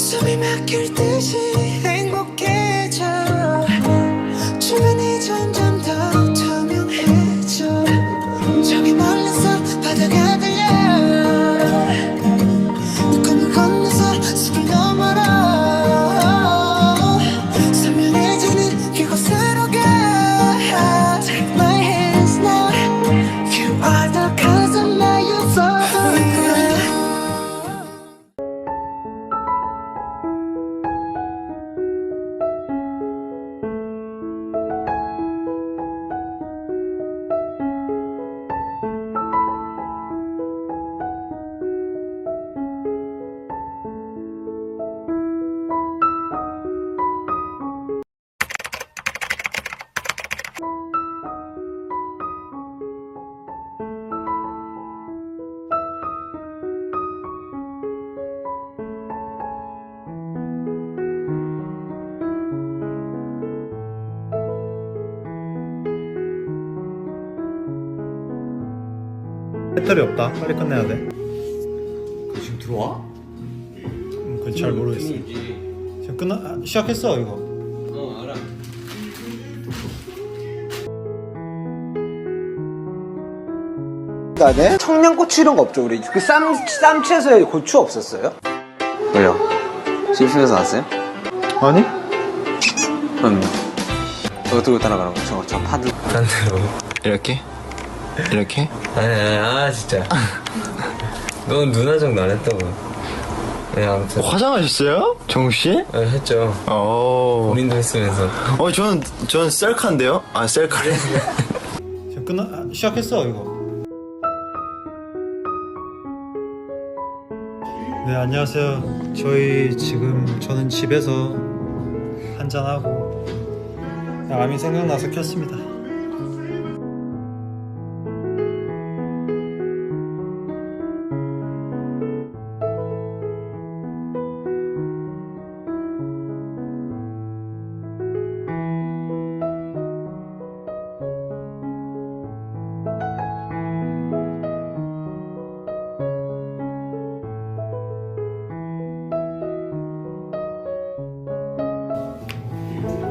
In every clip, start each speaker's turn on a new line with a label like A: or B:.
A: 숨이 막힐 듯이 행복해져 주변이 점점 더 투명해져 저기 멀리서 바다가 들려 내 꿈을 건너서 숲을 넘어라 선명해지는 그곳으로 가 Take my hands now You are the cause of my euphoria
B: 배터리 없다. 빨리 끝내야 돼.
C: 지금 들어와?
B: 그건 잘 모르겠어. 지금 시작했어 이거.
C: 알아.
D: 안에 청양고추 이런 거 없죠? 우리 그 쌈채소에 고추 없었어요?
E: 왜요? 심심해서 왔어요?
B: 아니?
E: 그럼요. 저거 들고 따라가라고. 저 파도.
C: 반대로.
E: 이렇게? 이렇게?
C: 아니, 진짜. 넌 누나 정도 안 했다고. 네, 아무튼.
B: 화장하셨어요? 정우씨?
C: 네, 했죠. 본인도 했으면서.
B: 저는 셀카인데요? 아 셀카래. 지금 시작했어 이거. 네 안녕하세요. 저는 집에서 한잔하고 암이 생각나서 켰습니다.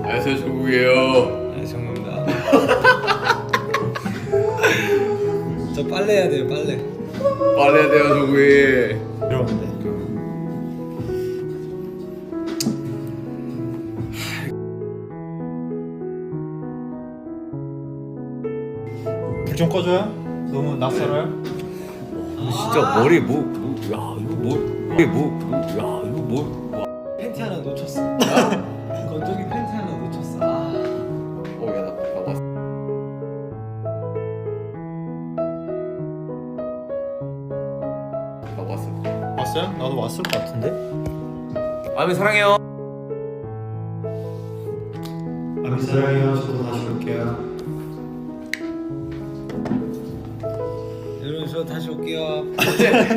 C: 안녕하세요, 조국이에요. 네, 정국입니다. 저 빨래 해야 돼요, 빨래. 빨래 해야 돼요, 조국이.
B: 이러면 돼. 불 좀 꺼줘요? 너무 낯설어요?
C: 진짜 머리 팬티 하나 놓쳤어. 건조기 팬티 하나 놓쳤어. 야, 나 봐봤어. 봐봤어.
B: 왔어요? 나도 왔을 것 같은데?
C: 아미 사랑해요.
B: 아미 사랑해요. 저도 다시 올게요.
C: 여러분 저 다시 올게요.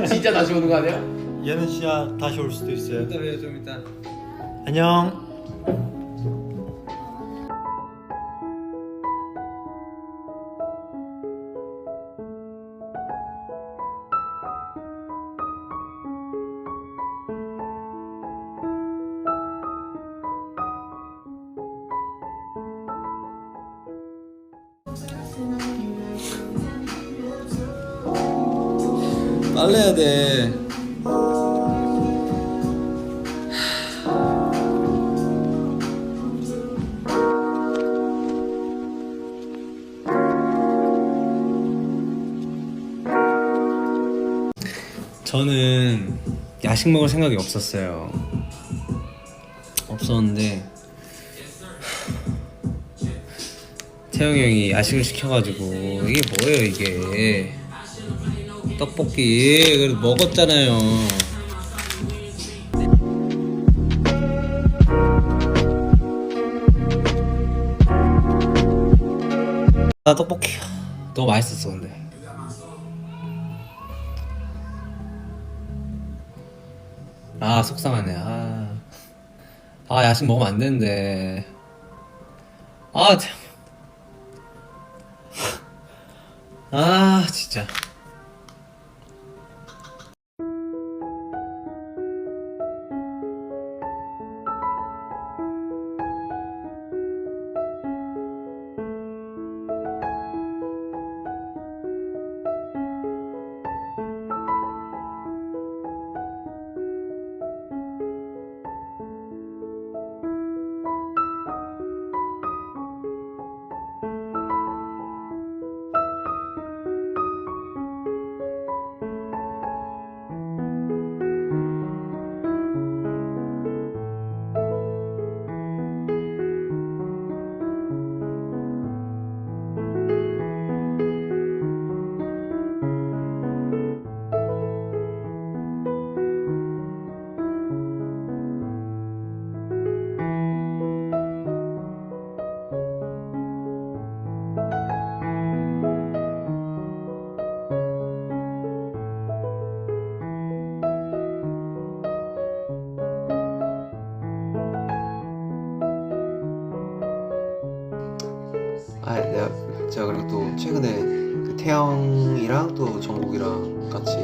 C: 진짜 다시 오는 거 아니야?
B: 얘는 진짜 다시 올 수도 있어요.
C: 이따 봬요, 좀 이따.
B: 안녕.
C: 빨래 해야 돼. 저는 야식 먹을 생각이 없었는데 태영이 형이 야식을 시켜가지고 이게 뭐예요 이게 떡볶이 그래도 먹었잖아요. 떡볶이 너무 맛있었어. 근데 속상하네. 야식 먹으면 안 되는데. 진짜.
E: 제가 그리고 또 최근에 그 태영이랑 또 정국이랑 같이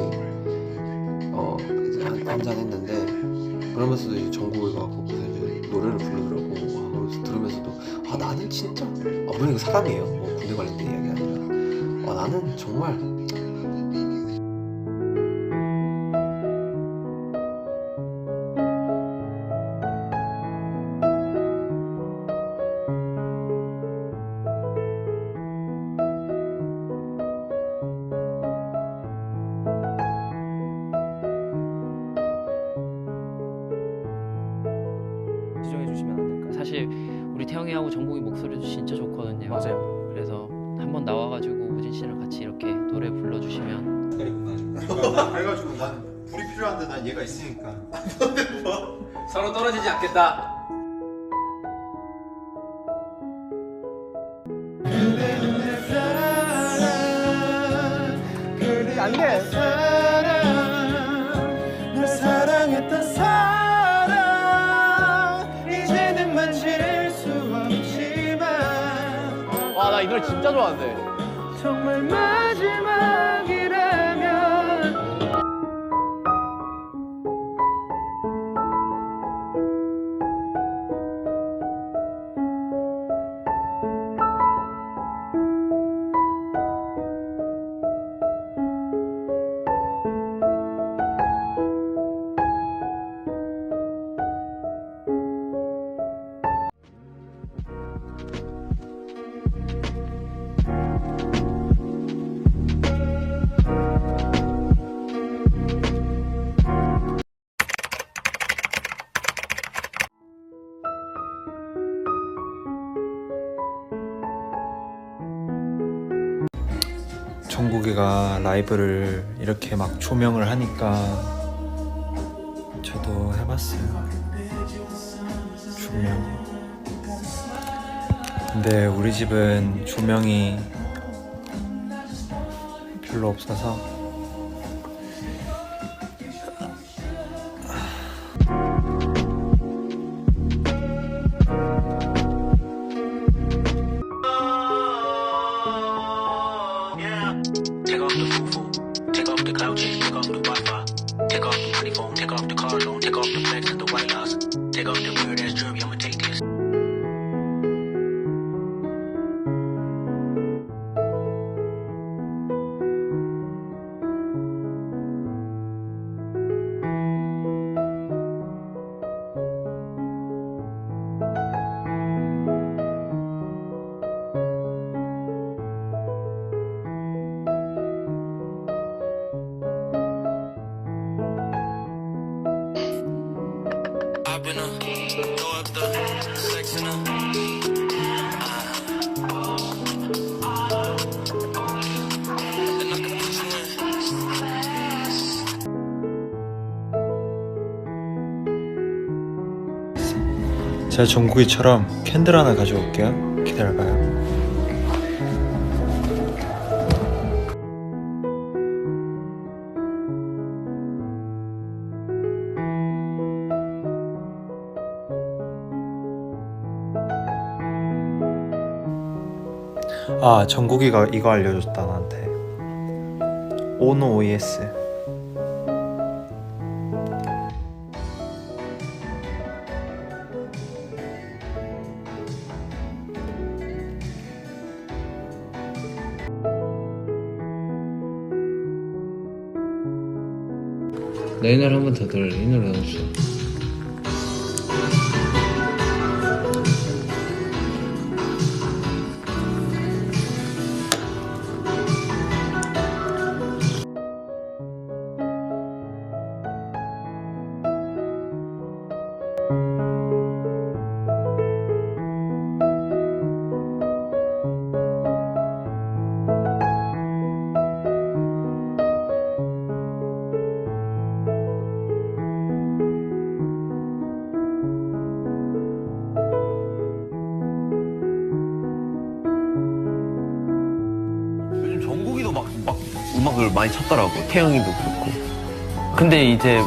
E: 이제 한잔 했는데 그러면서도 이제 정국이가 거기서 이제 노래를 부르더라고. 그래서 들으면서도 나는 진짜 물론 이거 사람이에요. 뭐 군대 관련된 이야기 아니라 나는 정말
F: 지정해 주시면 안 될까? 사실 우리 태영이하고 정국이 목소리도 진짜 좋거든요. 맞아요. 그래서 한번 나와가지고 우진 씨랑 같이 이렇게 노래 불러주시면.
B: 그래가지고 나는 불이 필요한데 난 얘가 있으니까.
C: 서로 떨어지지 않겠다.
D: 안돼.
A: 널 사랑했던 사랑 이제는 만질 수 없지만
F: 와, 나 이 노래 진짜 좋아하는데.
A: 정말 마지막이라면
B: 정국이가 라이브를 이렇게 막 조명을 하니까 저도 해봤어요. 조명. 근데 우리 집은 조명이 별로 없어서
G: Take off the foo-foo, take off the cloud chase, take off the Wi-Fi, take off the money phone, take off the car loan, take off the flex and the white loss, take off the weird ass jewelry, I'ma take this. I've been throw up the sex in then I can put you in.
B: 제가 정국이처럼 캔들 하나 가져올게요. 기다려봐요. 정국이가 이거 알려줬다 나한테. 오노 OS.
C: 나 이 노래 한 번 더 들을래. 이 노래 너무 좋아.
H: 요즘 정국이도 막 음악을 많이 찾더라고. 태영이도 그렇고. 근데 이제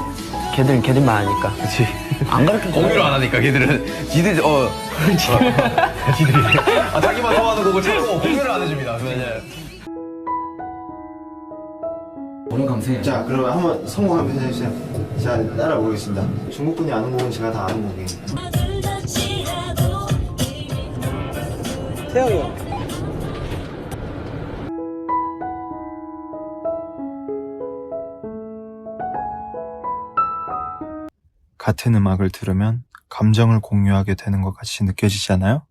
F: 걔들만 아니까.
C: 그치.
F: 안 가르쳐.
C: 공유를 안 하니까 걔들은 지들 지들이 자기만 좋아하는 곡을 찾고 공유를 안 해줍니다.
F: 오늘 감사해요.
B: 자, 그러면 한번 성공 한번 해주세요. 자, 따라 보겠습니다. 중국 분이 아는 곡은 제가 다 아는 곡이에요.
D: 태영이 형.
H: 같은 음악을 들으면 감정을 공유하게 되는 것 같이 느껴지지 않아요?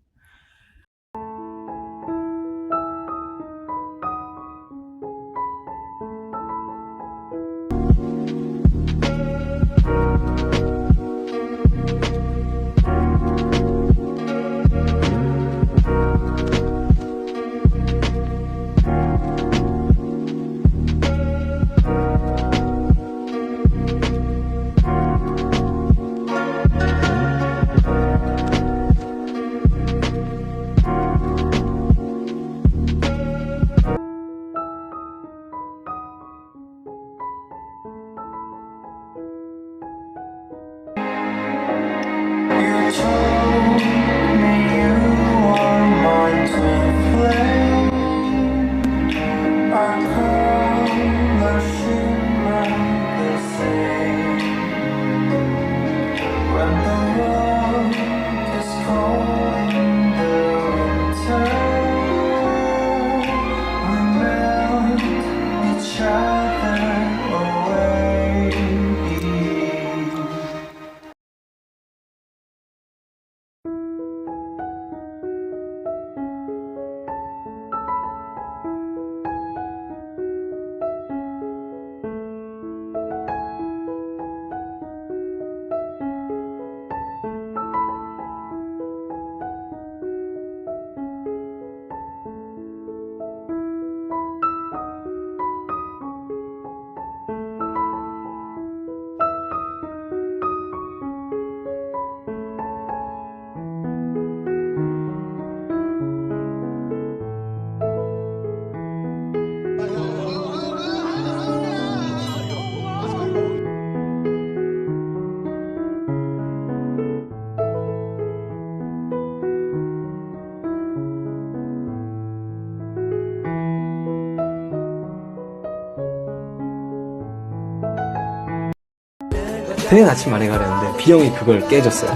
C: 되게 아침 많이 가려는데 B형이 그걸 깨줬어요.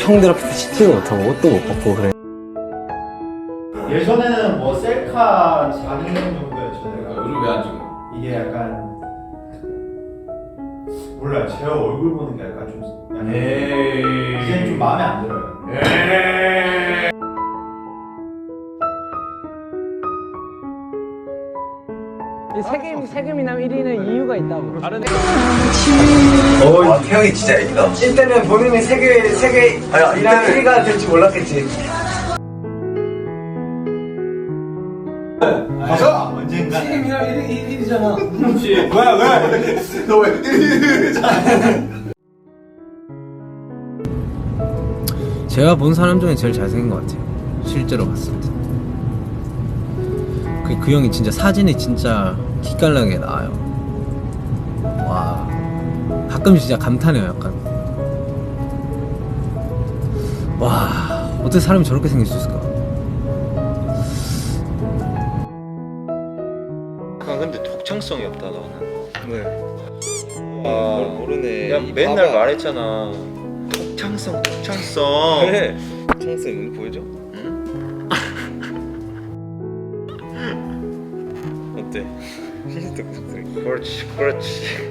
C: 형들 앞에서 치팅을 못하고 옷도 못 벗고 그래.
B: 예전에는 뭐 셀카 4년 정도였죠. 내가
C: 요즘 왜 안 찍어?
B: 이게 약간 몰라요. 제 얼굴 보는 게 약간 좀 이제는 좀 마음에 안 들어요.
D: 세금이나 1위는 이유가 있다고.
C: 태형이 진짜 애기다.
D: 이때는 본인이 세계이랑 1위가 될지 몰랐겠지.
B: 맞아. 언젠가.
D: 세금이랑 1위잖아.
B: 그렇지. 왜? 너 왜 1위잖아.
C: 제가 본 사람 중에 제일 잘생긴 것 같아요. 실제로 봤을 때. 그 형이 진짜 사진이 진짜 기깔나게 나와요. 와, 가끔 진짜 감탄해요. 약간 와, 어떻게 사람이 저렇게 생길 수 있을까?
I: 근데 독창성이 없다 너는.
C: 왜?
I: 뭘 모르네.
C: 야,
I: 맨날 말했잖아. 독창성.
C: 그래. 창스 눈 보여줘? 응? 어때?
I: 그렇지.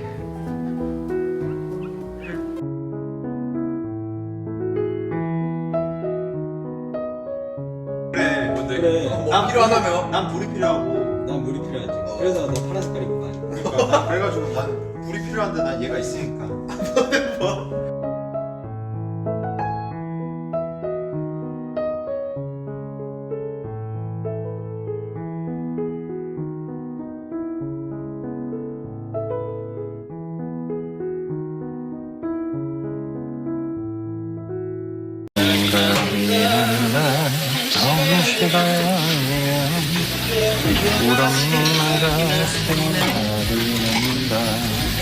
B: 난 필요하다며. 난 불이 필요하고.
C: 난 물이 필요하지. 그래서 너 파란 색깔 입은 거 아니야?
B: 그러니까 그래가지고 난 불이 필요한데 난 얘가 있으니까.
H: 우렁 가슴